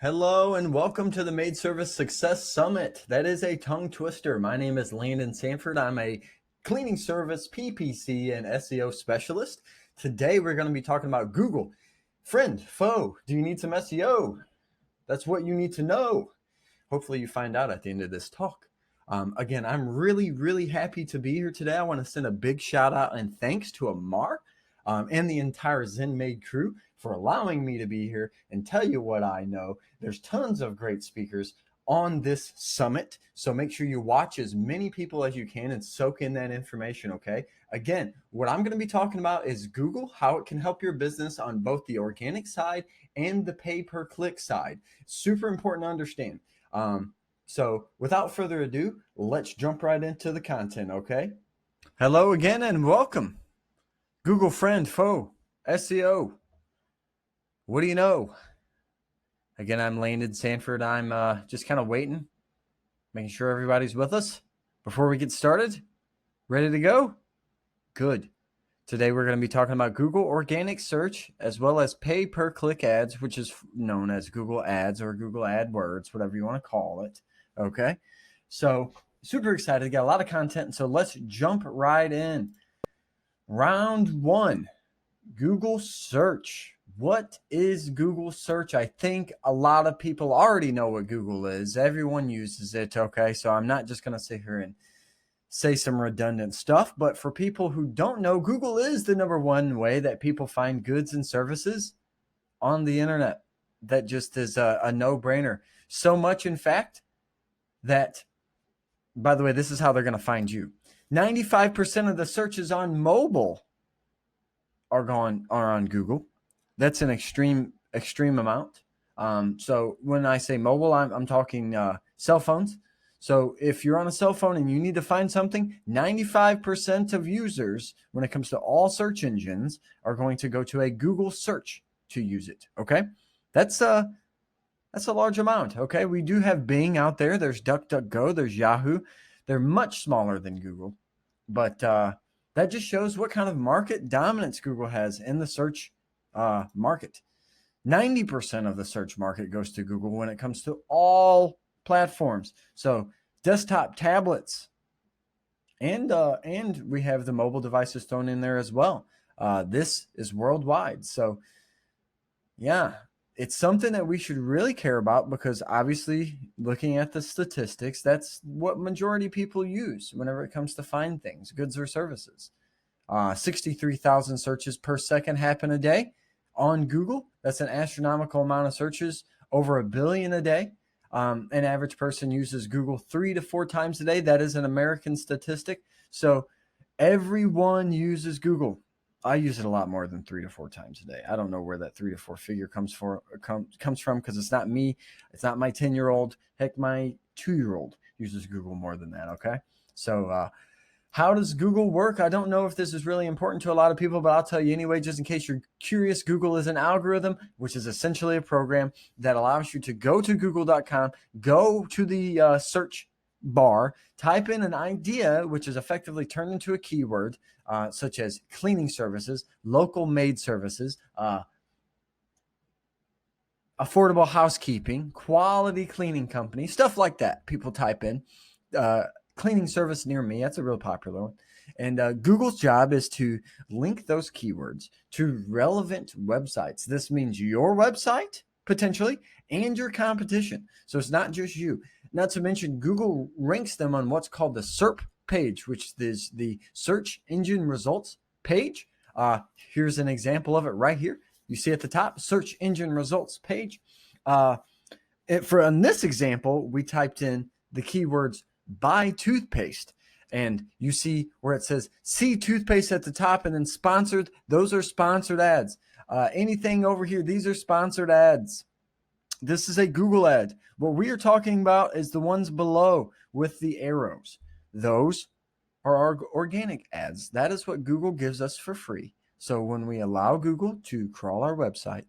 Hello and welcome to the Maid Service Success Summit. That is a tongue twister. My name is Landon Sanford. I'm a cleaning service, PPC, and SEO specialist. Today we're going to be talking about Google. Friend, foe, do you need some SEO? That's what you need to know. Hopefully you find out at the end of this talk. Again, I'm really happy to be here today. I want to send a big shout out and thanks to Amar and the entire ZenMaid crew for allowing me to be here and tell you what I know. There's tons of great speakers on this summit, so make sure you watch as many people as you can and soak in that information, okay? Again, what I'm going to be talking about is Google, how it can help your business on both the organic side and the pay-per-click side. Super important to understand. So without further ado, let's jump right into the content, okay? Hello again and welcome. Google friend, foe, SEO. What do you know? Again, I'm Landon Sanford. I'm just kind of waiting, making sure everybody's with us before we get started. Ready to go? Good. Today we're going to be talking about Google organic search as well as pay-per-click ads, which is known as Google Ads or Google AdWords, whatever you want to call it. Okay, so super excited. Got a lot of content, so let's jump right in. Round one, Google search. What is Google search? I think a lot of people already know what Google is. Everyone uses it, okay? So I'm not just going to sit here and say some redundant stuff, but for people who don't know, Google is the number one way that people find goods and services on the internet. That just is a no-brainer. So much, in fact, that, by the way, this is how they're going to find you. 95% of the searches on mobile are on Google. That's an extreme amount. So when I say mobile, I'm talking cell phones. So if you're on a cell phone and you need to find something, 95% of users, when it comes to all search engines, are going to go to a Google search to use it. Okay, that's a large amount. Okay, we do have Bing out there. There's DuckDuckGo. There's Yahoo. They're much smaller than Google, but that just shows what kind of market dominance Google has in the search market. 90% of the search market goes to Google when it comes to all platforms. So desktop, tablets, and we have the mobile devices thrown in there as well. This is worldwide. So yeah, it's something that we should really care about because obviously looking at the statistics, that's what majority of people use whenever it comes to find things, goods or services. 63,000 searches per second happen a day on Google. That's an astronomical amount of searches, over 1 billion a day. An average person uses Google 3 to 4 times a day. That is an American statistic. So everyone uses Google. I use it a lot more than 3 to 4 times a day. I don't know where that 3 to 4 figure comes from because it's not me. It's not my 10-year-old. Heck, my 2-year-old uses Google more than that. Okay. So, how does Google work? I don't know if this is really important to a lot of people, but I'll tell you anyway, just in case you're curious. Google is an algorithm, which is essentially a program that allows you to go to google.com, go to the search bar, type in an idea, which is effectively turned into a keyword, such as cleaning services, local maid services, affordable housekeeping, quality cleaning company, stuff like that. People type in cleaning service near me. That's a real popular one. And Google's job is to link those keywords to relevant websites. This means your website, potentially, and your competition. So it's not just you. Not to mention, Google ranks them on what's called the SERP page, which is the search engine results page. Here's an example of it right here. You see at the top, search engine results page. In this example, we typed in the keywords buy toothpaste, and you see where it says see toothpaste at the top and then sponsored. Those are sponsored ads. Anything over here, these are sponsored ads. This is a Google ad. What we are talking about is the ones below with the arrows. Those are our organic ads. That is what Google gives us for free. So when we allow Google to crawl our website,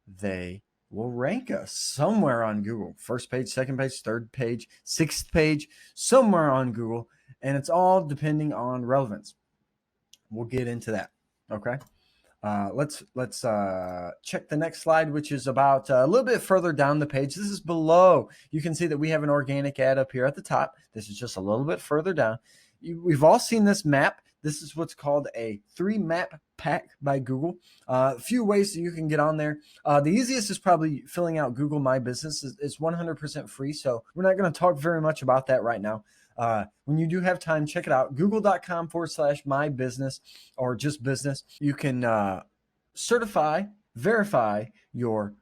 they will rank us somewhere on Google. First page, second page, third page, sixth page, somewhere on Google. And it's all depending on relevance. We'll get into that. Okay. Let's check the next slide, which is about a little bit further down the page. This is below. You can see that we have an organic ad up here at the top. This is just a little bit further down. We've all seen this map. This is what's called a 3-map pack by Google. A few ways that you can get on there. The easiest is probably filling out Google My Business. It's 100% free, so we're not going to talk very much about that right now. When you do have time, check it out. Google.com/my business or just business. You can verify your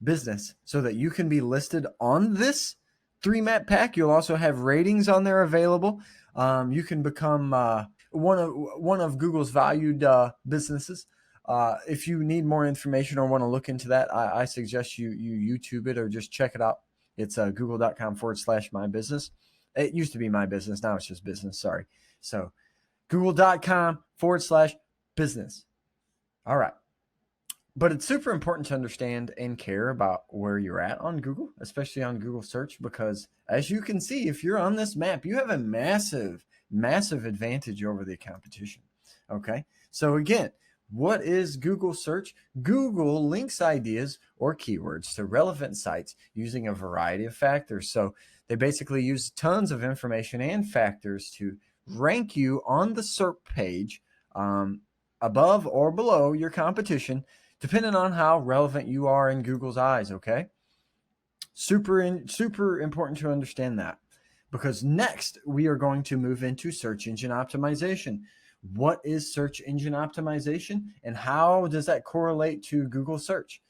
business so that you can be listed on this 3-map pack. You'll also have ratings on there available. You can become one of Google's valued businesses. If you need more information or want to look into that, I suggest you YouTube it or just check it out. It's google.com/my business. It used to be my business. Now it's just business. Sorry. So google.com/business. All right. But it's super important to understand and care about where you're at on Google, especially on Google search, because as you can see, if you're on this map, you have a massive advantage over the competition. Okay. So again, what is Google search? Google links ideas or keywords to relevant sites using a variety of factors. So they basically use tons of information and factors to rank you on the SERP page above or below your competition, depending on how relevant you are in Google's eyes, okay? Super important to understand that, because next we are going to move into search engine optimization. What is search engine optimization and how does that correlate to Google search?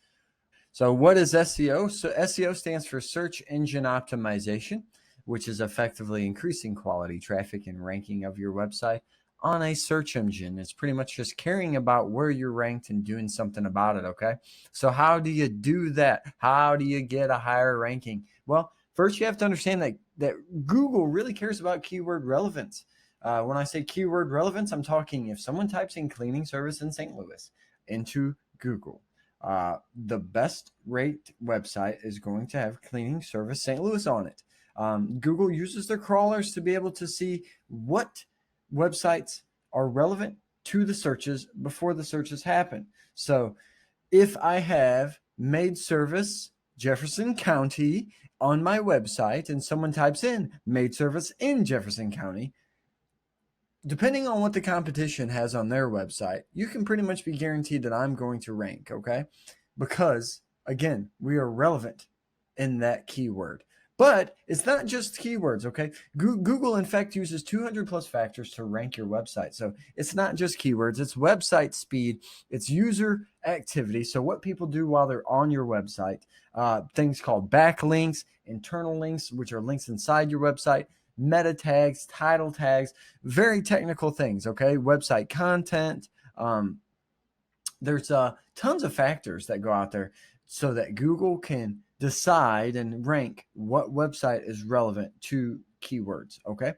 So what is SEO? So SEO stands for search engine optimization, which is effectively increasing quality, traffic, and ranking of your website on a search engine. It's pretty much just caring about where you're ranked and doing something about it, okay? So how do you do that? How do you get a higher ranking? Well, first you have to understand that Google really cares about keyword relevance. When I say keyword relevance, I'm talking if someone types in cleaning service in St. Louis into Google, the best rate website is going to have cleaning service St. Louis on it. Google uses their crawlers to be able to see what websites are relevant to the searches before the searches happen. So if I have Maid Service Jefferson County on my website and someone types in Maid Service in Jefferson County, depending on what the competition has on their website, you can pretty much be guaranteed that I'm going to rank, okay? Because, again, we are relevant in that keyword. But it's not just keywords, okay? Google, in fact, uses 200 plus factors to rank your website. So it's not just keywords. It's website speed. It's user activity. So what people do while they're on your website, things called backlinks, internal links, which are links inside your website, meta tags, title tags, very technical things, okay? Website content. There's tons of factors that go out there so that Google can decide and rank what website is relevant to keywords, okay?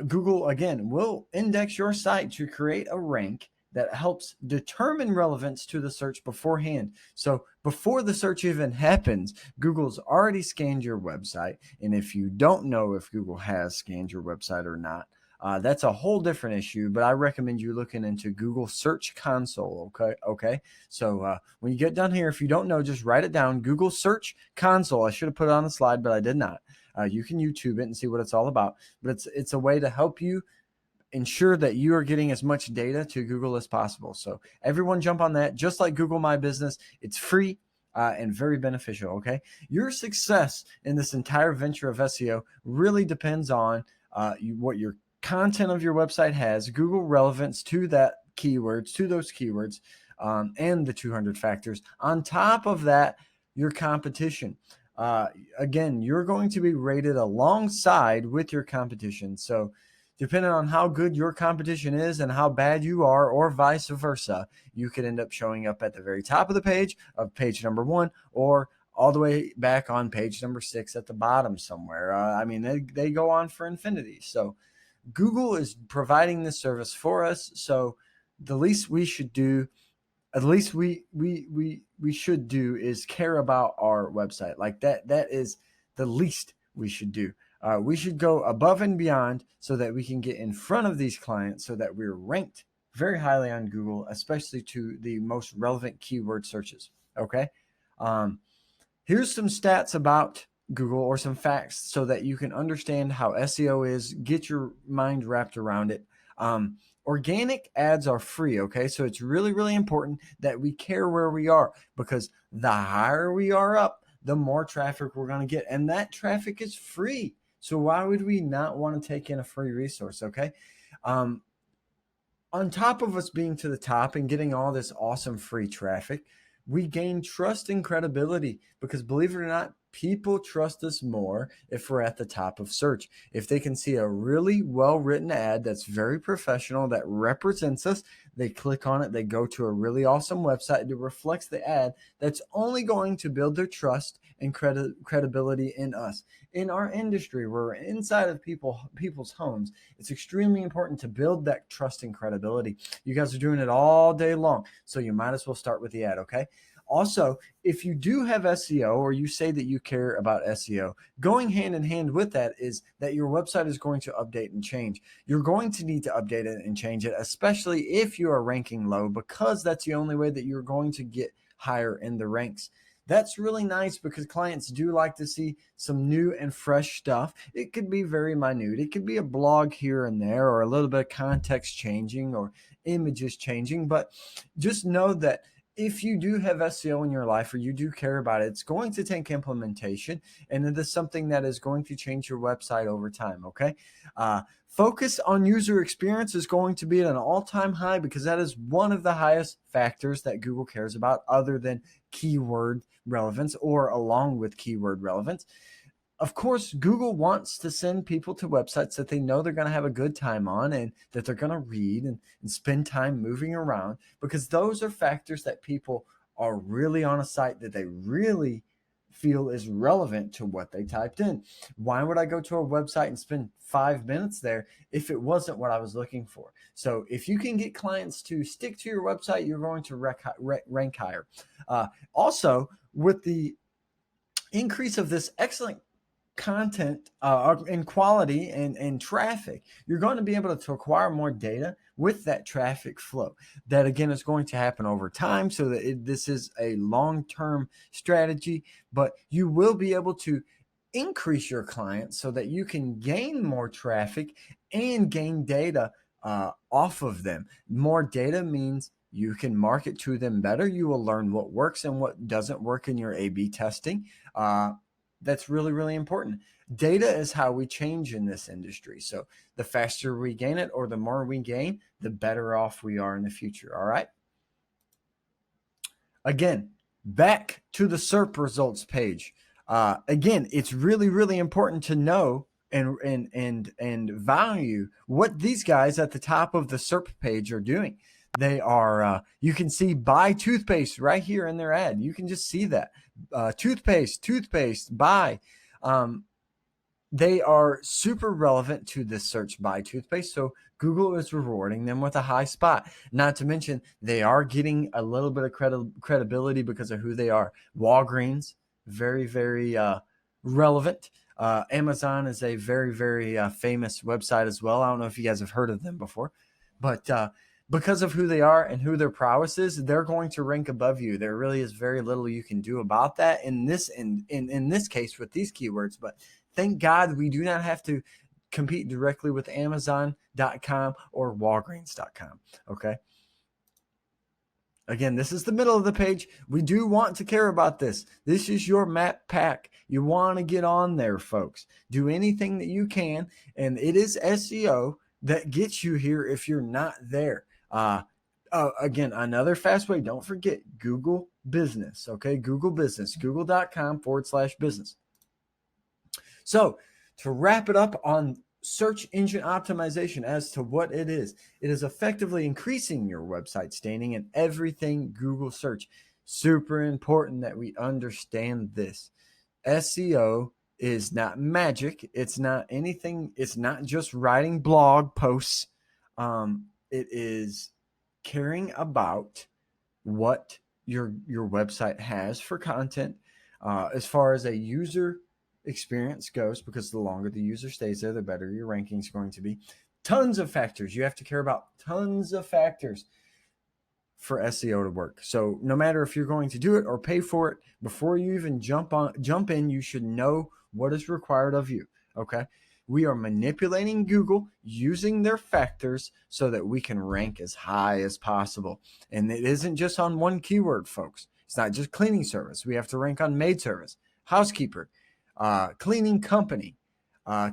Google, again, will index your site to create a rank that helps determine relevance to the search beforehand. So before the search even happens, Google's already scanned your website. And if you don't know if Google has scanned your website or not, that's a whole different issue, but I recommend you looking into Google Search Console, okay? So when you get done here, if you don't know, just write it down, Google Search Console. I should have put it on the slide, but I did not. You can YouTube it and see what it's all about, but it's a way to help you ensure that you are getting as much data to Google as possible. So everyone jump on that, just like Google My Business. It's free and very beneficial, okay? Your success in this entire venture of SEO really depends on what your content of your website has, Google relevance to those keywords, and the 200 factors. On top of that, your competition. Again, you're going to be rated alongside with your competition. So depending on how good your competition is and how bad you are, or vice versa, you could end up showing up at the very top of the page of page number 1, or all the way back on page number 6 at the bottom somewhere. I mean, they go on for infinity. So Google is providing this service for us. So the least we should do, at least we should do, is care about our website. Like that is the least we should do. We should go above and beyond so that we can get in front of these clients, so that we're ranked very highly on Google, especially to the most relevant keyword searches. Okay. Here's some stats about Google, or some facts, so that you can understand how SEO is, get your mind wrapped around it. Organic ads are free. Okay. So it's really, really important that we care where we are, because the higher we are up, the more traffic we're going to get. And that traffic is free. So why would we not want to take in a free resource? Okay. On top of us being to the top and getting all this awesome free traffic, we gain trust and credibility, because believe it or not, people trust us more if we're at the top of search. If they can see a really well-written ad that's very professional, that represents us, they click on it, they go to a really awesome website that reflects the ad, that's only going to build their trust and credibility in us. In our industry, we're inside of people's homes. It's extremely important to build that trust and credibility. You guys are doing it all day long, so you might as well start with the ad, okay? Also, if you do have SEO, or you say that you care about SEO, going hand in hand with that is that your website is going to update and change. You're going to need to update it and change it, especially if you are ranking low, because that's the only way that you're going to get higher in the ranks. That's really nice, because clients do like to see some new and fresh stuff. It could be very minute. It could be a blog here and there, or a little bit of context changing, or images changing. But just know that if you do have SEO in your life, or you do care about it, it's going to take implementation, and it is something that is going to change your website over time. Okay. Focus on user experience is going to be at an all-time high, because that is one of the highest factors that Google cares about, other than keyword relevance, or along with keyword relevance. Of course, Google wants to send people to websites that they know they're going to have a good time on, and that they're going to read and spend time moving around, because those are factors that people are really on a site that they really feel is relevant to what they typed in. Why would I go to a website and spend 5 minutes there if it wasn't what I was looking for? So if you can get clients to stick to your website, you're going to rank higher. Also, with the increase of this excellent content and quality and traffic, you're going to be able to acquire more data with that traffic flow. That again is going to happen over time, so that this is a long-term strategy, but you will be able to increase your clients so that you can gain more traffic and gain data off of them. More data means you can market to them better. You will learn what works and what doesn't work in your A/B testing. That's really, really important. Data is how we change in this industry. So the faster we gain it, or the more we gain, the better off we are in the future. All right. Again, back to the SERP results page. Again, it's really, really important to know and value what these guys at the top of the SERP page are doing. They are, you can see buy toothpaste right here in their ad. You can just see that. Toothpaste, buy. They are super relevant to this search buy toothpaste. So Google is rewarding them with a high spot. Not to mention, they are getting a little bit of credibility because of who they are. Walgreens, very, very relevant. Amazon is a very, very famous website as well. I don't know if you guys have heard of them before, but because of who they are and who their prowess is, they're going to rank above you. There really is very little you can do about that in this case with these keywords. But thank God we do not have to compete directly with Amazon.com or Walgreens.com. Okay. Again, this is the middle of the page. We do want to care about this. This is your map pack. You want to get on there, folks. Do anything that you can. And it is SEO that gets you here if you're not there. Again, another fast way, don't forget Google Business. Okay. Google Business, google.com/business. So to wrap it up on search engine optimization as to what it is effectively increasing your website standing in everything Google search. Super important that we understand this. SEO is not magic. It's not anything. It's not just writing blog posts. It is caring about what your website has for content as far as a user experience goes, because the longer the user stays there, the better your ranking is going to be. tons of factors. You have to care about tons of factors for SEO to work. So no matter if you're going to do it or pay for it, before you even jump in, you should know what is required of you. Okay. We are manipulating Google using their factors so that we can rank as high as possible. And it isn't just on one keyword, folks. It's not just cleaning service. We have to rank on maid service, housekeeper, cleaning company,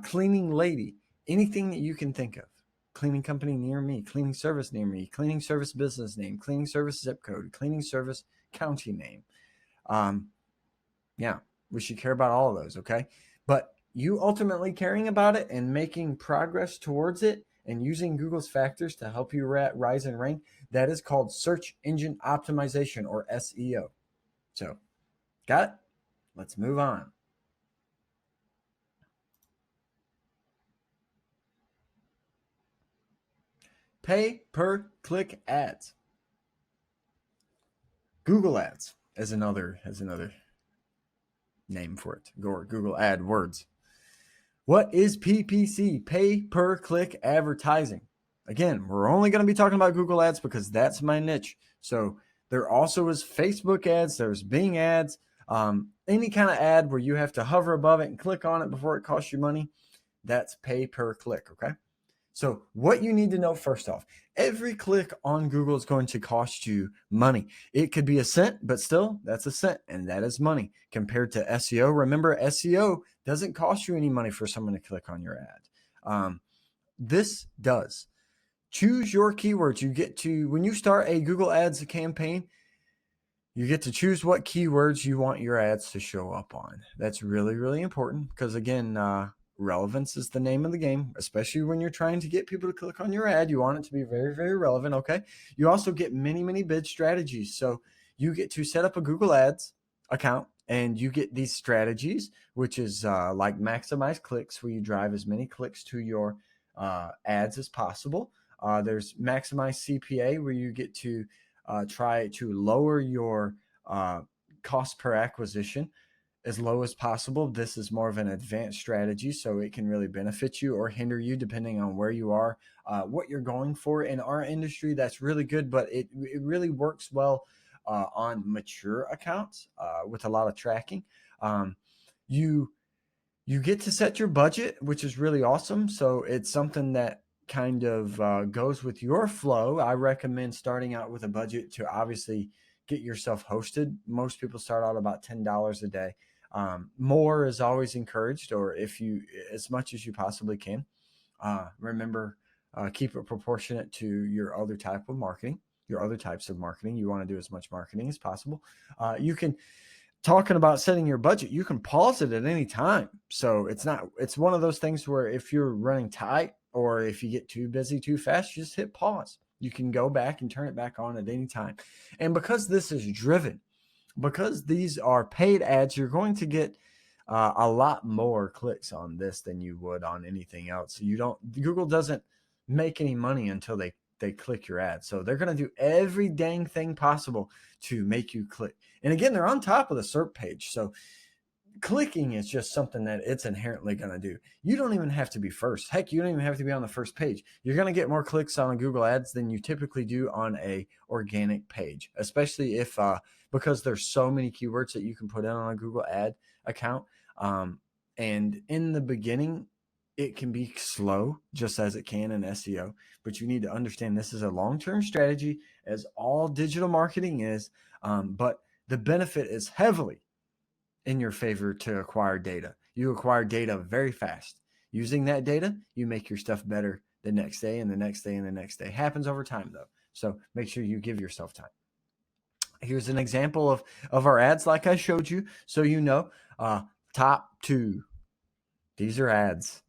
cleaning lady, anything that you can think of. Cleaning company near me, cleaning service near me, cleaning service business name, cleaning service zip code, cleaning service county name. Yeah, we should care about all of those, okay? But you ultimately caring about it and making progress towards it and using Google's factors to help you rise and rank, that is called search engine optimization, or SEO. So, got it? Let's move on. Pay per click ads. Google ads is another name for it. Google AdWords. What is PPC? Pay per click advertising. Again, we're only going to be talking about Google ads because that's my niche. So there also is Facebook ads. There's Bing ads. Any kind of ad where you have to hover above it and click on it before it costs you money. That's pay per click. Okay. So what you need to know first off, every click on Google is going to cost you money. It could be a cent, but still that's a cent, and that is money compared to SEO. Remember, SEO doesn't cost you any money for someone to click on your ad. This does. Choose your keywords. You get to, when you start a Google Ads campaign, you get to choose what keywords you want your ads to show up on. That's really, really important because, again, relevance is the name of the game, especially when you're trying to get people to click on your ad. You want it to be very, very relevant. Okay. You also get many, many bid strategies. So you get to set up a Google Ads account and you get these strategies, which is like maximize clicks, where you drive as many clicks to your ads as possible. There's maximize CPA, where you get to try to lower your cost per acquisition as low as possible. This is more of an advanced strategy, so it can really benefit you or hinder you depending on where you are, what you're going for. In our industry, that's really good, but it really works well on mature accounts with a lot of tracking. You get to set your budget, which is really awesome. So it's something that kind of goes with your flow. I recommend starting out with a budget to obviously get yourself hosted. Most people start out about $10 a day. More is always encouraged, or if you, as much as you possibly can. Remember, keep it proportionate to your other type of marketing, your other types of marketing. You want to do as much marketing as possible. You can, talking about setting your budget, you can pause it at any time. So it's one of those things where if you're running tight or if you get too busy too fast, you just hit pause. You can go back and turn it back on at any time. And because this is driven, because these are paid ads, you're going to get a lot more clicks on this than you would on anything else. Google doesn't make any money until they click your ad. So they're going to do every dang thing possible to make you click. And again, they're on top of the SERP page. So clicking is just something that it's inherently going to do. You don't even have to be first. Heck, you don't even have to be on the first page. You're going to get more clicks on Google ads than you typically do on a organic page, especially if, because there's so many keywords that you can put in on a Google ad account. And in the beginning, it can be slow, just as it can in SEO, but you need to understand this is a long-term strategy, as all digital marketing is. But the benefit is heavily in your favor to acquire data. You acquire data very fast. Using that data, you make your stuff better the next day and the next day and the next day. Happens over time though. So make sure you give yourself time. Here's an example of our ads like I showed you. So you know, top 2, these are ads.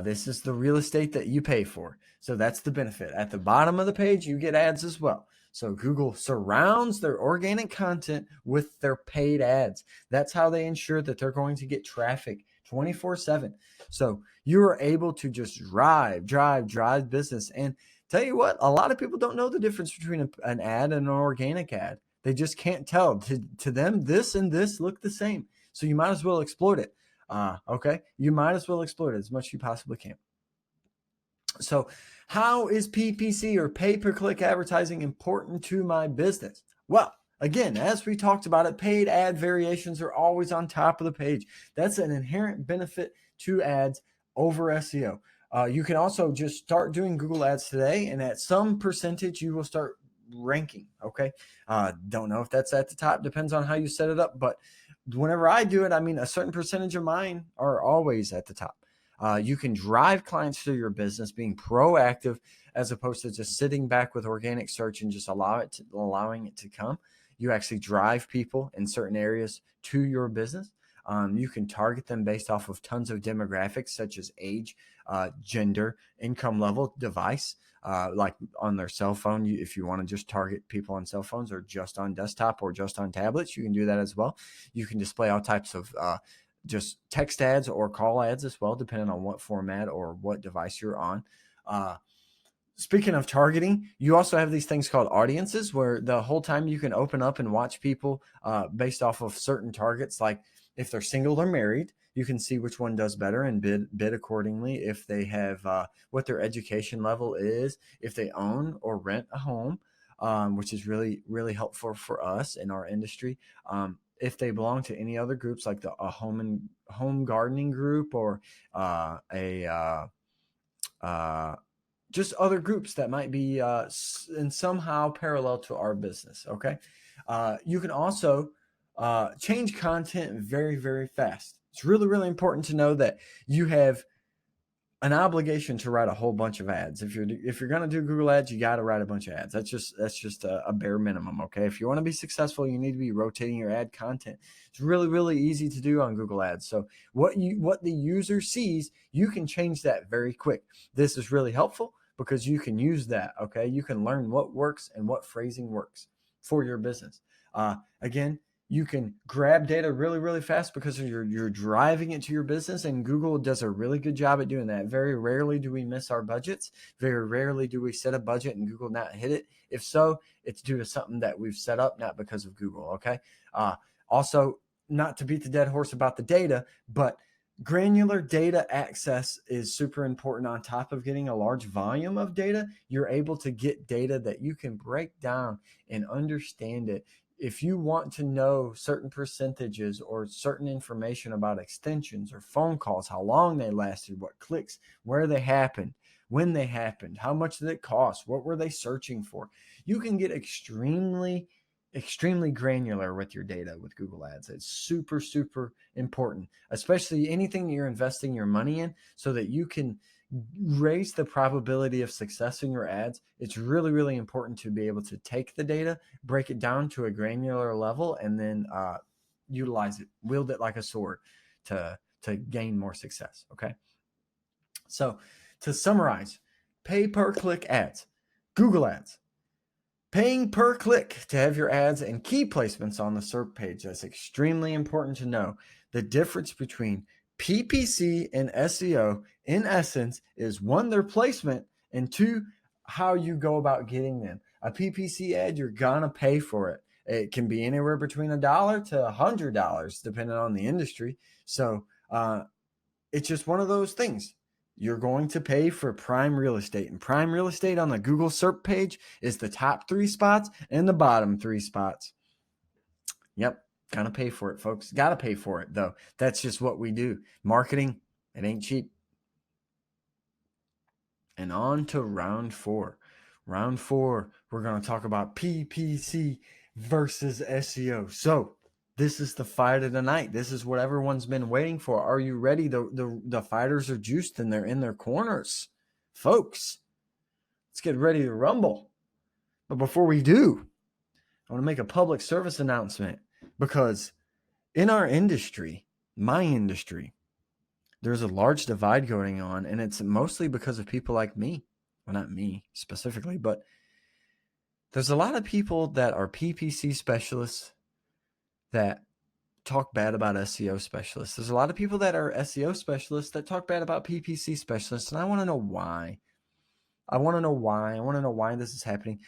This is the real estate that you pay for. So that's the benefit. At the bottom of the page, you get ads as well. So Google surrounds their organic content with their paid ads. That's how they ensure that they're going to get traffic 24/7. So you are able to just drive business. And tell you what, a lot of people don't know the difference between an ad and an organic ad. They just can't tell. To them, this and this look the same. So you might as well exploit it. Okay, you might as well exploit it as much as you possibly can. So how is PPC or pay-per-click advertising important to my business? Well, again, as we talked about it, paid ad variations are always on top of the page. That's an inherent benefit to ads over SEO. You can also just start doing Google ads today, and at some percentage, you will start ranking. Okay. Don't know if that's at the top, depends on how you set it up. But whenever I do it, I mean, a certain percentage of mine are always at the top. You can drive clients to your business being proactive as opposed to just sitting back with organic search and just allowing it to come. You actually drive people in certain areas to your business. You can target them based off of tons of demographics such as age, gender, income level, device, like on their cell phone. If you want to just target people on cell phones or just on desktop or just on tablets, you can do that as well. You can display all types of just text ads or call ads as well, depending on what format or what device you're on. Speaking of targeting, you also have these things called audiences where the whole time you can open up and watch people based off of certain targets. Like if they're single or married, you can see which one does better and bid accordingly. If they have what their education level is, if they own or rent a home, which is really, really helpful for us in our industry. If they belong to any other groups like a home gardening group or just other groups that might be in somehow parallel to our business. Okay. You can also change content very, very fast. It's really, really important to know that you have an obligation to write a whole bunch of ads. If you're going to do Google ads, you got to write a bunch of ads. That's just a bare minimum. Okay. If you want to be successful, you need to be rotating your ad content. It's really, really easy to do on Google ads. So what the user sees, you can change that very quick. This is really helpful because you can use that. Okay. You can learn what works and what phrasing works for your business. Again, you can grab data really, really fast because you're driving it to your business, and Google does a really good job at doing that. Very rarely do we miss our budgets. Very rarely do we set a budget and Google not hit it. If so, it's due to something that we've set up, not because of Google. Okay. Also, not to beat the dead horse about the data, but granular data access is super important. On top of getting a large volume of data, you're able to get data that you can break down and understand it. If you want to know certain percentages or certain information about extensions or phone calls, how long they lasted, what clicks, where they happened, when they happened, how much did it cost, what were they searching for, you can get extremely granular with your data with Google ads. It's super, super important, especially anything that you're investing your money in so that you can raise the probability of success in your ads. It's really, really important to be able to take the data, break it down to a granular level, and then utilize it, wield it like a sword to gain more success. Okay. So to summarize, pay per click ads, Google ads, paying per click to have your ads and key placements on the SERP page. That's extremely important to know. The difference between PPC and SEO, in essence, is one, their placement, and two, how you go about getting them. A PPC ad, you're gonna pay for it. It can be anywhere between $1 to $100, depending on the industry. So it's just one of those things. You're going to pay for prime real estate, and prime real estate on the Google SERP page is the top 3 spots and the bottom 3 spots. Yep. Gotta pay for it, folks. Gotta pay for it, though. That's just what we do. Marketing, it ain't cheap. And on to round 4. Round 4, we're going to talk about PPC versus SEO. So this is the fight of the night. This is what everyone's been waiting for. Are you ready? The fighters are juiced and they're in their corners. Folks, let's get ready to rumble. But before we do, I want to make a public service announcement. Because in our industry, my industry, there's a large divide going on, and it's mostly because of people like me. Well, not me specifically, but there's a lot of people that are PPC specialists that talk bad about SEO specialists. There's a lot of people that are SEO specialists that talk bad about PPC specialists, and I want to know why. I want to know why this is happening,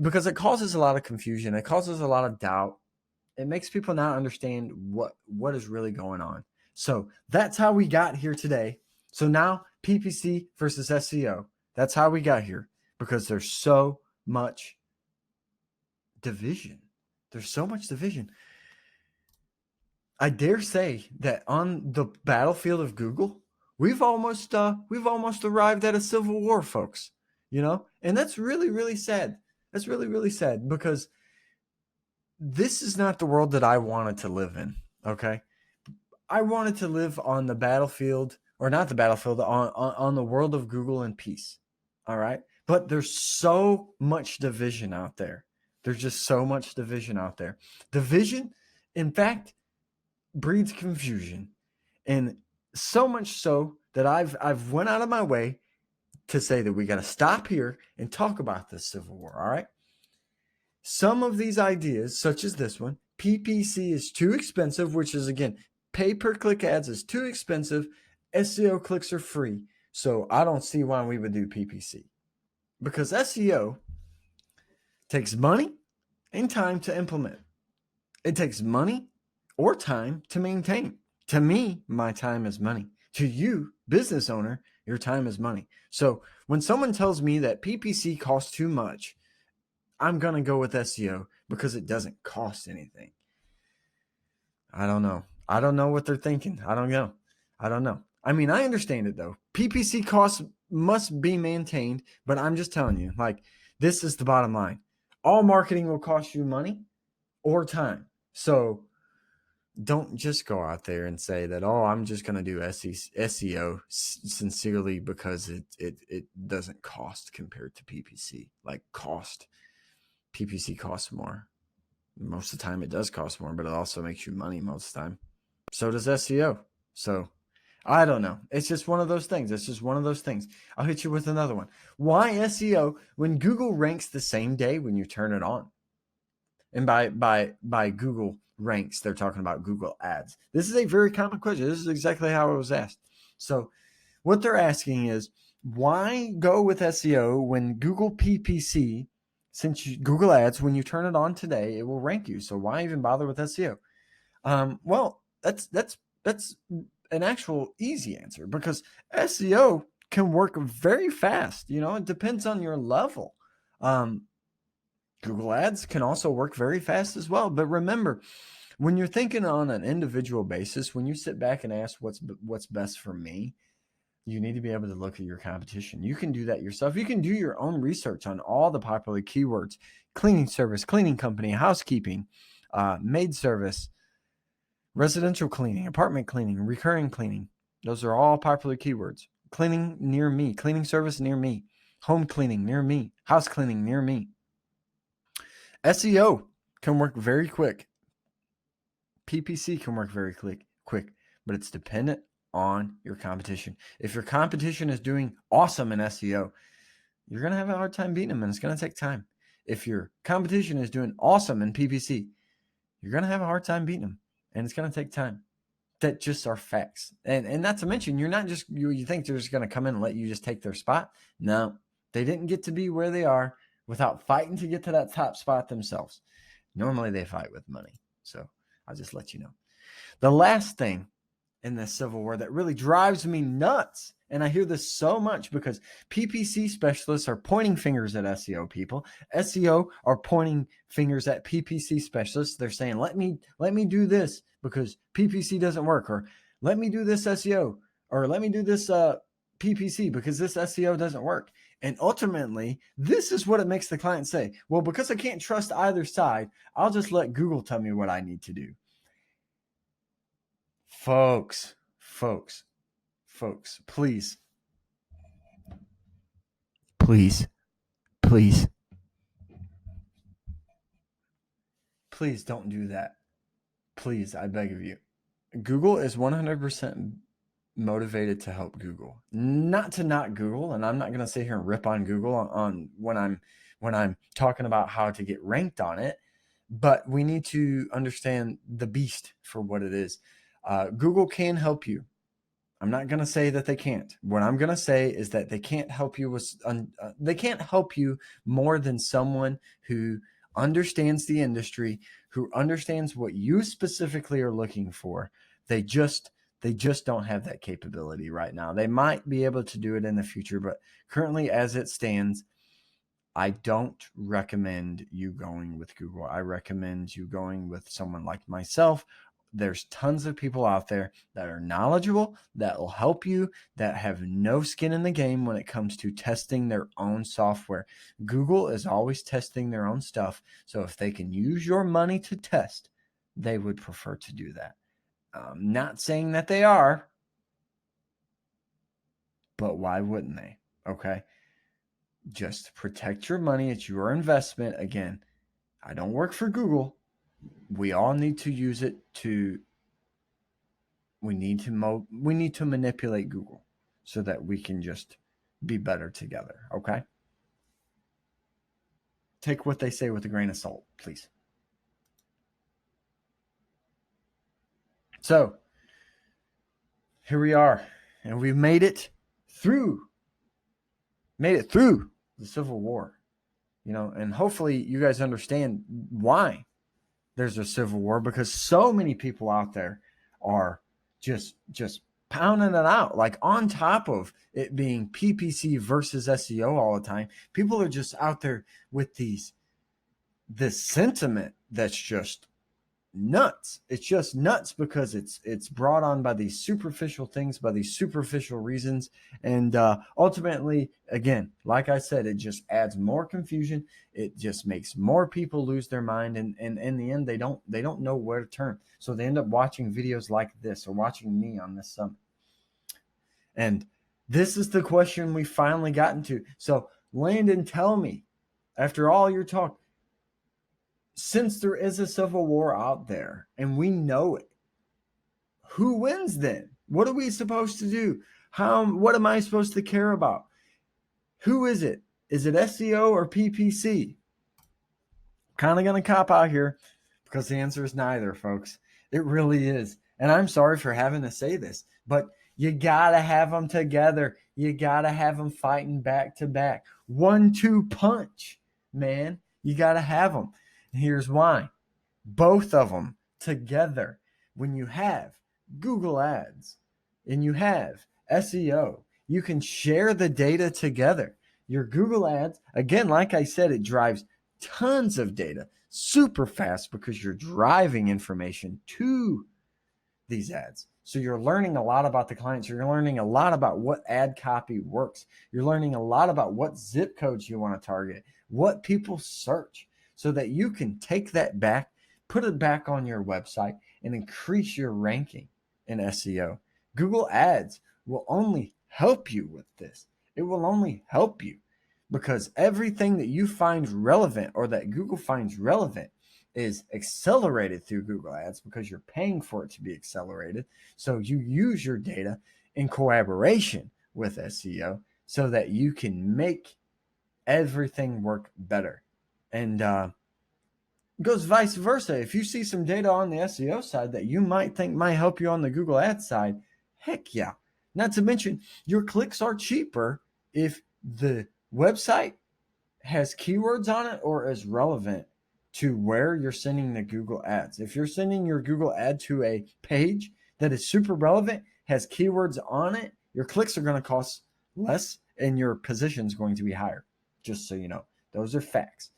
because it causes a lot of confusion. It causes a lot of doubt. It makes people not understand what is really going on. So that's how we got here today. So now PPC versus SEO. That's how we got here, because there's so much division. There's so much division. I dare say that on the battlefield of Google, we've almost arrived at a civil war, folks. And that's really, really sad. That's really, really sad, because this is not the world that I wanted to live in. Okay, I wanted to live on the battlefield, or not the battlefield, on the world of Google and peace. All right, but there's so much division out there. There's just so much division out there. Division, in fact, breeds confusion, and so much so that I've went out of my way to say that we got to stop here and talk about this civil war. All right. Some of these ideas, such as this one, PPC is too expensive, which is, again, pay-per-click ads is too expensive. SEO clicks are free. So I don't see why we would do PPC, because SEO takes money and time to implement. It takes money or time to maintain. To me, my time is money. To you, business owner, your time is money. So when someone tells me that PPC costs too much, I'm going to go with SEO because it doesn't cost anything. I don't know. I don't know what they're thinking. I don't know. I mean, I understand it though. PPC costs must be maintained, but I'm just telling you, like, this is the bottom line. All marketing will cost you money or time. So don't just go out there and say that, oh, I'm just going to do SEO sincerely because it doesn't cost compared to PPC. Like, PPC costs more. Most of the time it does cost more, but it also makes you money most of the time. So does SEO. So I don't know. It's just one of those things. I'll hit you with another one. Why SEO when Google ranks the same day when you turn it on? And by Google ranks, they're talking about Google ads. This is a very common question. This is exactly how it was asked. So what they're asking is, why go with SEO when Google PPC, Google ads, when you turn it on today, it will rank you. So why even bother with SEO? Well, that's an actual easy answer, because SEO can work very fast. It depends on your level. Google ads can also work very fast as well. But remember, when you're thinking on an individual basis, when you sit back and ask what's best for me, you need to be able to look at your competition. You can do that yourself. You can do your own research on all the popular keywords: cleaning service, cleaning company, housekeeping, maid service, residential cleaning, apartment cleaning, recurring cleaning. Those are all popular keywords. Cleaning near me, cleaning service near me, home cleaning near me, house cleaning near me. SEO can work very quick. PPC can work very quick, but it's dependent on your competition. If your competition is doing awesome in SEO, you're going to have a hard time beating them, and it's going to take time. If your competition is doing awesome in PPC, you're going to have a hard time beating them, and it's going to take time. That just are facts. And not to mention, you're not just, you think they're just going to come in and let you just take their spot. No, they didn't get to be where they are without fighting to get to that top spot themselves. Normally they fight with money. So I'll just let you know. The last thing in this civil war that really drives me nuts, and I hear this so much because PPC specialists are pointing fingers at SEO people. SEO are pointing fingers at PPC specialists. They're saying, let me do this because PPC doesn't work, or let me do this SEO, or let me do this PPC because this SEO doesn't work. And ultimately, this is what it makes the client say, well, because I can't trust either side, I'll just let Google tell me what I need to do. Folks, please don't do that. Please, I beg of you. Google is 100% motivated to help Google, not to knock Google. And I'm not going to sit here and rip on Google on when I'm talking about how to get ranked on it, but we need to understand the beast for what it is. Google can help you. I'm not going to say that they can't. What I'm going to say is that they can't help you they can't help you more than someone who understands the industry, who understands what you specifically are looking for. They just They just don't have that capability right now. They might be able to do it in the future, but currently as it stands, I don't recommend you going with Google. I recommend you going with someone like myself. There's tons of people out there that are knowledgeable, that will help you, that have no skin in the game when it comes to testing their own software. Google is always testing their own stuff. So if they can use your money to test, they would prefer to do that. Not saying that they are, but why wouldn't they? Okay. Just protect your money. It's your investment. Again, I don't work for Google. We all need to use it we need to manipulate Google so that we can just be better together. Okay. Take what they say with a grain of salt, please. So here we are, and we've made it through the Civil War, and hopefully you guys understand why there's a Civil War, because so many people out there are just pounding it out, like on top of it being PPC versus SEO all the time. People are just out there with this sentiment that's just nuts. It's just nuts because it's brought on by these superficial things, by these superficial reasons, and ultimately, again, like I said, it just adds more confusion. It just makes more people lose their mind, and in the end, they don't know where to turn. So they end up watching videos like this or watching me on this summit. And this is the question we finally gotten to. So Landon, tell me, after all your talk, since there is a civil war out there and we know it, who wins then? What are we supposed to do? What am I supposed to care about? Who is it? Is it SEO or PPC? Kind of going to cop out here because the answer is neither, folks. It really is. And I'm sorry for having to say this, but you got to have them together. You got to have them fighting back to back. 1-2 punch, man. You got to have them. Here's why. Both of them together. When you have Google Ads and you have SEO, you can share the data together. Your Google Ads, again, like I said, it drives tons of data super fast because you're driving information to these ads. So you're learning a lot about the clients. You're learning a lot about what ad copy works. You're learning a lot about what zip codes you want to target, what people search, so that you can take that back, put it back on your website, and increase your ranking in SEO. Google Ads will only help you with this. It will only help you because everything that you find relevant or that Google finds relevant is accelerated through Google Ads because you're paying for it to be accelerated. So you use your data in collaboration with SEO so that you can make everything work better. And it goes vice versa. If you see some data on the SEO side that you might think might help you on the Google Ads side, heck yeah. Not to mention, your clicks are cheaper if the website has keywords on it or is relevant to where you're sending the Google Ads. If you're sending your Google ad to a page that is super relevant, has keywords on it, your clicks are going to cost less and your position is going to be higher. Just so you know, those are facts.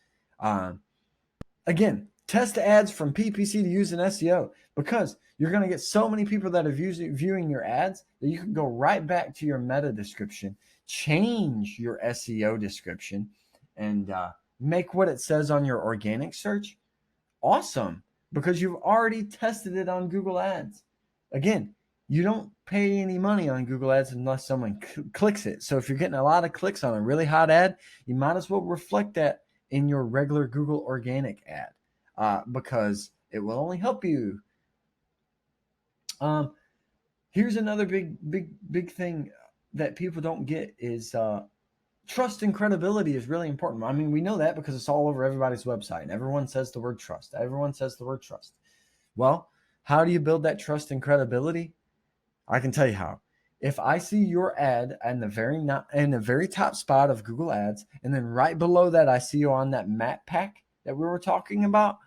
Again, test ads from PPC to use in SEO because you're going to get so many people that are viewing your ads that you can go right back to your meta description, change your SEO description, and make what it says on your organic search awesome because you've already tested it on Google Ads. Again, you don't pay any money on Google Ads unless someone clicks it. So if you're getting a lot of clicks on a really hot ad, you might as well reflect that in your regular Google organic ad because it will only help you. Here's another big thing that people don't get is trust and credibility is really important. I mean, we know that because it's all over everybody's website and everyone says the word trust. Everyone says the word trust. Well, how do you build that trust and credibility? I can tell you how. If I see your ad in the very top spot of Google Ads, and then right below that I see you on that map pack that we were talking about,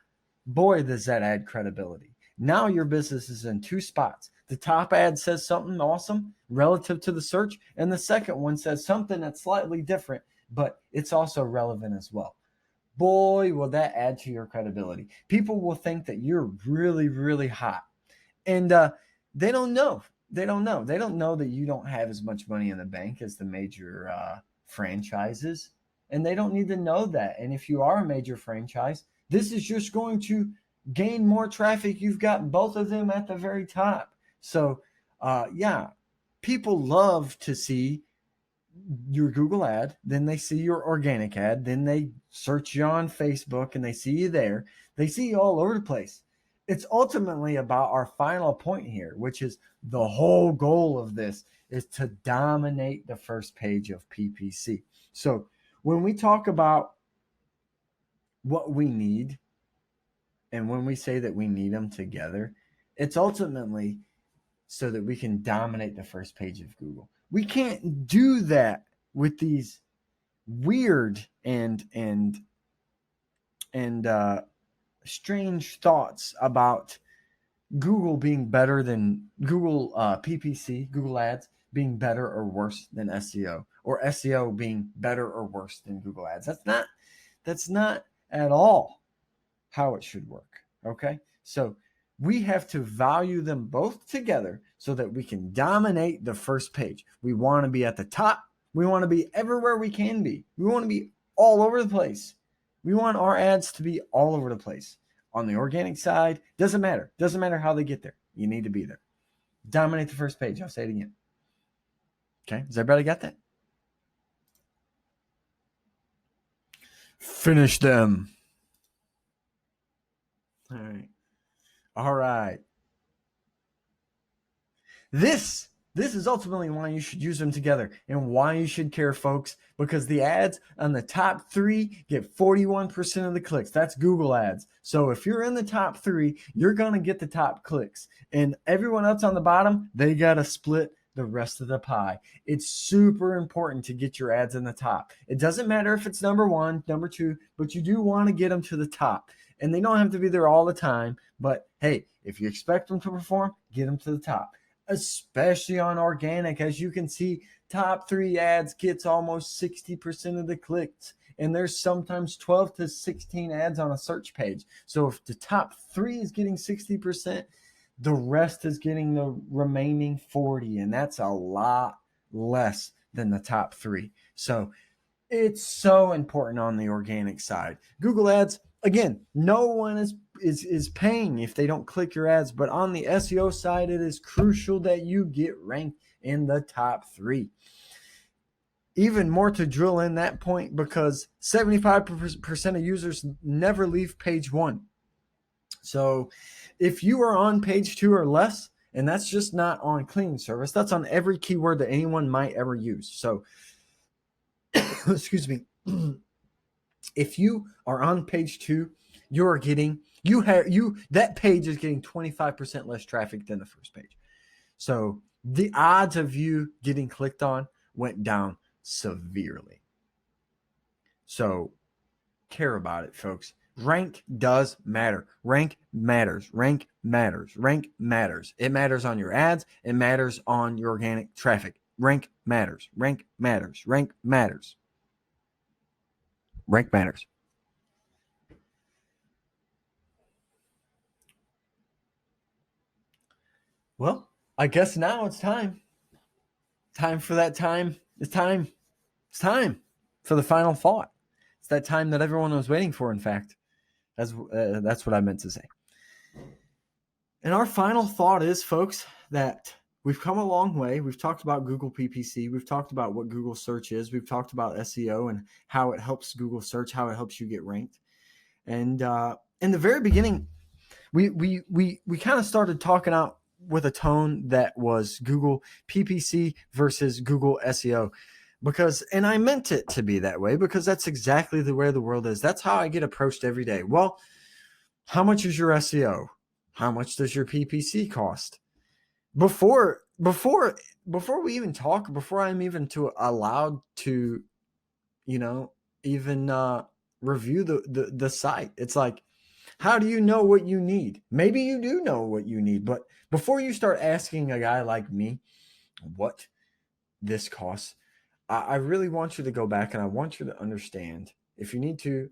boy, does that add credibility. Now your business is in two spots. The top ad says something awesome relative to the search, and the second one says something that's slightly different, but it's also relevant as well. Boy, will that add to your credibility. People will think that you're really, really hot. And they don't know. They don't know. They don't know that you don't have as much money in the bank as the major franchises. And they don't need to know that. And if you are a major franchise, this is just going to gain more traffic. You've got both of them at the very top. So, yeah, people love to see your Google ad, then they see your organic ad, then they search you on Facebook and they see you there. They see you all over the place. It's ultimately about our final point here, which is the whole goal of this is to dominate the first page of PPC. So when we talk about what we need and when we say that we need them together, it's ultimately so that we can dominate the first page of Google. We can't do that with these weird and strange thoughts about Google being better than Google PPC, Google Ads being better or worse than SEO, or SEO being better or worse than Google Ads. That's not at all how it should work. Okay, so we have to value them both together so that we can dominate the first page. We want to be at the top. We want to be everywhere we can be. We want to be all over the place. We want our ads to be all over the place. On the organic side, doesn't matter. Doesn't matter how they get there. You need to be there. Dominate the first page. I'll say it again. Okay, does everybody got that? Finish them. All right. All right. This is ultimately why you should use them together and why you should care, folks, because the ads on the top 3 get 41% of the clicks. That's Google ads. So if you're in the top 3, you're going to get the top clicks. And everyone else on the bottom, they got to split the rest of the pie. It's super important to get your ads in the top. It doesn't matter if it's number 1, number 2, but you do want to get them to the top. And they don't have to be there all the time. But hey, if you expect them to perform, get them to the top. Especially on organic, as you can see, top 3 ads gets almost 60% of the clicks. And there's sometimes 12 to 16 ads on a search page. So if the top 3 is getting 60%, the rest is getting the remaining 40. And that's a lot less than the top 3. So it's so important on the organic side. Google ads, again, no one is paying if they don't click your ads, but on the SEO side, it is crucial that you get ranked in the top 3. Even more to drill in that point, because 75% of users never leave page 1. So if you are on page 2 or less, and that's just not on cleaning service, that's on every keyword that anyone might ever use. So, excuse me. If you are on page 2, you're getting that page is getting 25% less traffic than the first page. So the odds of you getting clicked on went down severely. So care about it, folks. Rank does matter. Rank matters. Rank matters. Rank matters. It matters on your ads. It matters on your organic traffic. Rank matters. Rank matters. Rank matters. Rank matters. Well, I guess now it's time. Time for that time. It's time. It's time for the final thought. It's that time that everyone was waiting for, in fact. That's what I meant to say. And our final thought is, folks, that we've come a long way. We've talked about Google PPC. We've talked about what Google search is. We've talked about SEO and how it helps Google search, how it helps you get ranked. And in the very beginning, we kind of started talking out with a tone that was Google PPC versus Google SEO. And I meant it to be that way, because that's exactly the way the world is. That's how I get approached every day. Well, how much is your SEO? How much does your PPC cost? Before we even talk, before I'm even allowed to, even review the site, it's like, How do you know what you need? Maybe you do know what you need, but before you start asking a guy like me what this costs, I really want you to go back and I want you to understand. If you need to,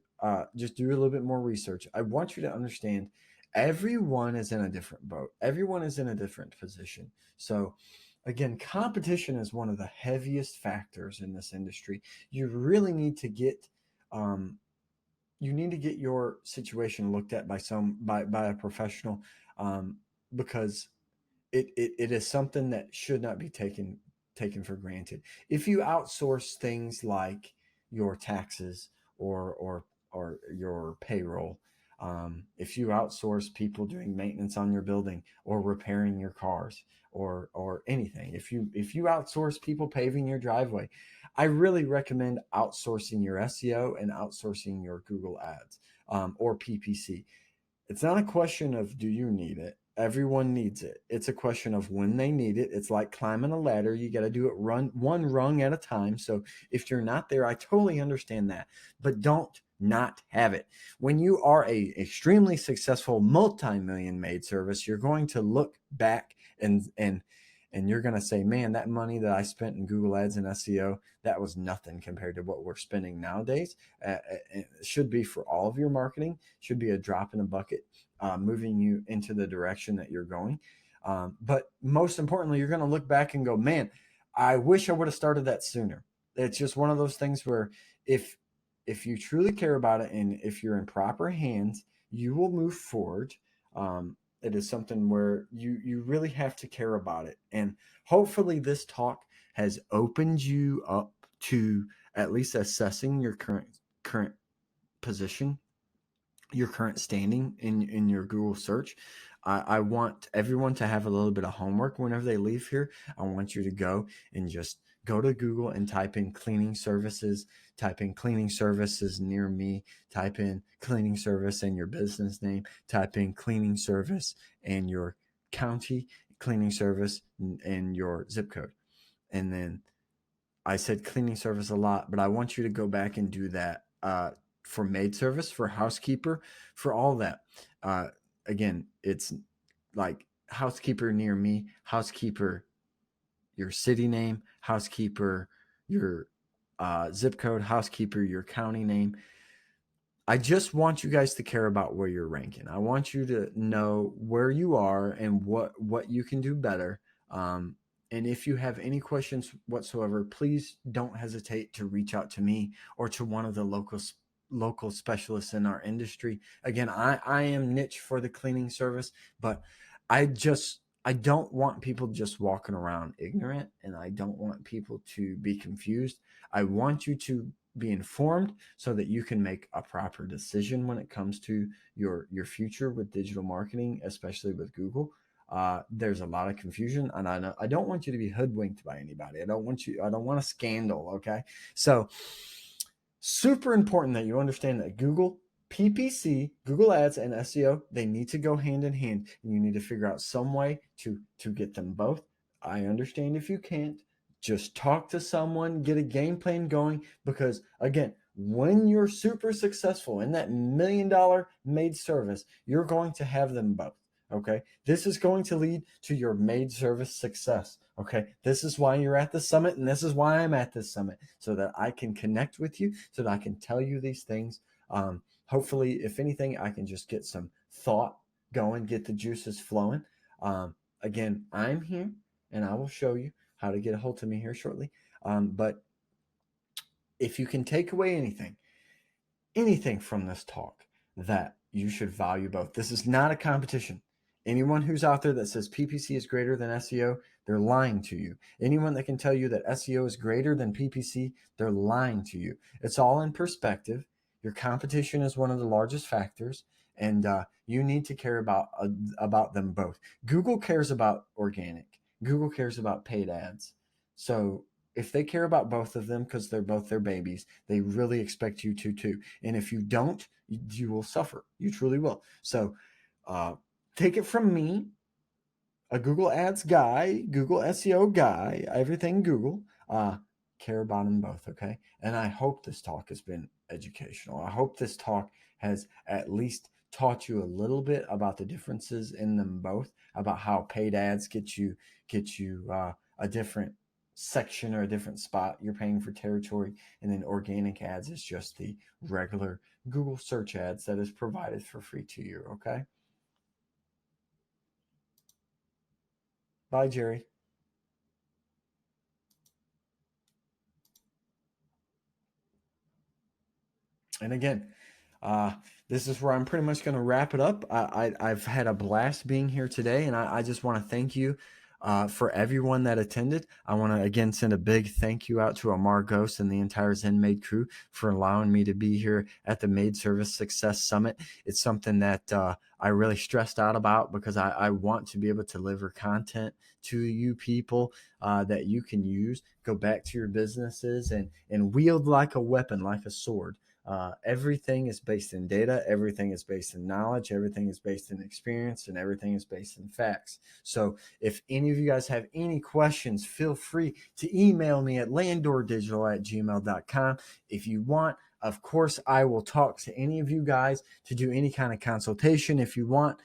just do a little bit more research. I want you to understand everyone is in a different boat, everyone is in a different position. So, again, competition is one of the heaviest factors in this industry. You really need to get. You need to get your situation looked at by a professional, um, because it is something that should not be taken for granted. If you outsource things like your taxes or your payroll, if you outsource people doing maintenance on your building or repairing your cars or anything, if you outsource people paving your driveway, I really recommend outsourcing your SEO and outsourcing your Google Ads, or PPC. It's not a question of do you need it. Everyone needs it. It's a question of when they need it. It's like climbing a ladder. You got to do it one rung at a time. So if you're not there, I totally understand that. But don't not have it. When you are a extremely successful multi-million maid service, you're going to look back and you're going to say, man, that money that I spent in Google Ads and SEO, that was nothing compared to what we're spending nowadays. It should be for all of your marketing, should be a drop in a bucket, moving you into the direction that you're going. But most importantly, you're going to look back and go, man, I wish I would have started that sooner. It's just one of those things where if you truly care about it and if you're in proper hands, you will move forward. It is something where you really have to care about it. And hopefully this talk has opened you up to at least assessing your current position, your current standing in your Google search. I want everyone to have a little bit of homework whenever they leave here. I want you to go and just go to Google and type in cleaning services, type in cleaning services near me, type in cleaning service and your business name, type in cleaning service and your county, cleaning service and your zip code. And then I said cleaning service a lot, but I want you to go back and do that, for maid service, for housekeeper, for all that. Again, it's like housekeeper near me, housekeeper, your city name, housekeeper, your zip code, housekeeper, your county name. I just want you guys to care about where you're ranking. I want you to know where you are and what you can do better. And if you have any questions whatsoever, please don't hesitate to reach out to me or to one of the local specialists in our industry. Again, I am niche for the cleaning service, but I don't want people just walking around ignorant, and I don't want people to be confused. I want you to be informed so that you can make a proper decision when it comes to your future with digital marketing, especially with Google. There's a lot of confusion, and I don't want you to be hoodwinked by anybody. I don't want a scandal. Okay. So super important that you understand that Google PPC, Google Ads, and SEO, they need to go hand in hand, and you need to figure out some way to get them both. I understand if you can't, just talk to someone, get a game plan going, because again, when you're super successful in that $1 million maid service, you're going to have them both. Okay. This is going to lead to your maid service success. Okay. This is why you're at the summit, and this is why I'm at this summit, so that I can connect with you, so that I can tell you these things. Hopefully, if anything, I can just get some thought going, get the juices flowing. Again, I'm here and I will show you how to get a hold of me here shortly. But if you can take away anything from this talk, that you should value both. This is not a competition. Anyone who's out there that says PPC is greater than SEO, they're lying to you. Anyone that can tell you that SEO is greater than PPC, they're lying to you. It's all in perspective. Your competition is one of the largest factors, and you need to care about them both. Google cares about organic. Google cares about paid ads. So if they care about both of them because they're both their babies, they really expect you to too. And if you don't, you will suffer. You truly will. So take it from me, a Google Ads guy, Google SEO guy, everything Google. Care about them both, okay? And I hope this talk has been educational. I hope this talk has at least taught you a little bit about the differences in them both, about how paid ads get you a different section or a different spot. You're paying for territory, and then organic ads is just the regular Google search ads that is provided for free to you. Okay. Bye, Jerry. And again, this is where I'm pretty much going to wrap it up. I've had a blast being here today, and I just want to thank you for everyone that attended. I want to again send a big thank you out to Amar Ghost and the entire ZenMaid crew for allowing me to be here at the Maid Service Success Summit. It's something that I really stressed out about because I want to be able to deliver content to you people that you can use, go back to your businesses and wield like a weapon, like a sword. Everything is based in data, everything is based in knowledge, everything is based in experience, and everything is based in facts. So if any of you guys have any questions, feel free to email me at landordigital@gmail.com. If you want, of course, I will talk to any of you guys to do any kind of consultation. If you want,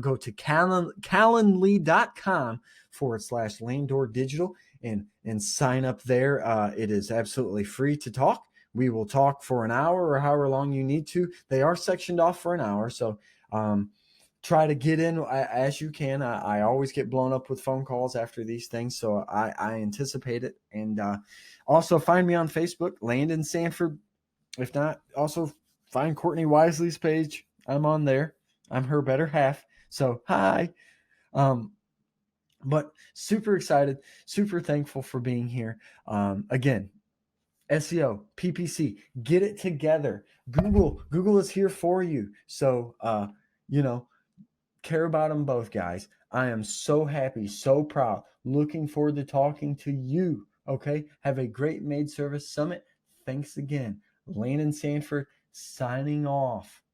go to calendly.com/Landor Digital and sign up there. It is absolutely free to talk. We will talk for an hour or however long you need to. They are sectioned off for an hour, so try to get in as you can. I always get blown up with phone calls after these things, so I anticipate it. And also find me on Facebook, Landon Sanford. If not, also find Courtney Wisely's page. I'm on there. I'm her better half. So hi. But super excited, super thankful for being here. Again, SEO, PPC, get it together. Google is here for you. So, care about them both, guys. I am so happy, so proud. Looking forward to talking to you. Okay. Have a great Maid Service Summit. Thanks again. Landon Sanford signing off.